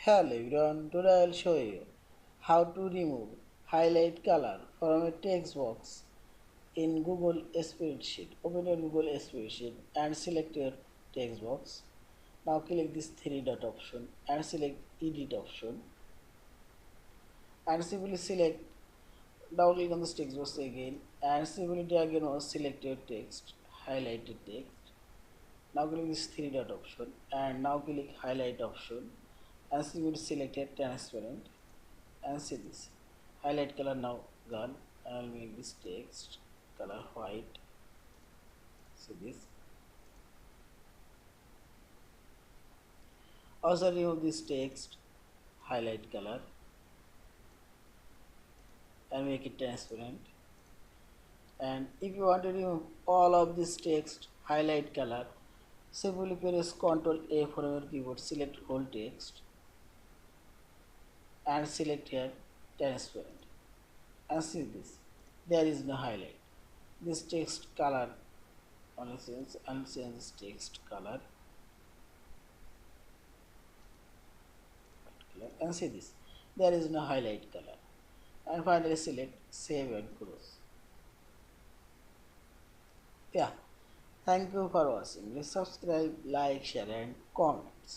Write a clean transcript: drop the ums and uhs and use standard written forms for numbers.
Hello everyone, today I will show you how to remove highlight color from a text box in Google Spreadsheet. Open your Google Spreadsheet and select your text box. Now click this three dot option and select edit option and simply select double click on this text box again and simply drag your mouse, select your text, highlighted text. Now click this three dot option and now click highlight option and simply select a transparent and see this highlight color now gone. I will make this text color white. See this. Also remove this text highlight color and make it transparent. And if you want to remove all of this text highlight color, simply press Ctrl A from your keyboard, select whole text and select here transparent and see this. There is no highlight. This text color only change and change this text color and see this. There is no highlight color. And finally select save and close. Yeah. Thank you for watching. Please subscribe, like, share and comment.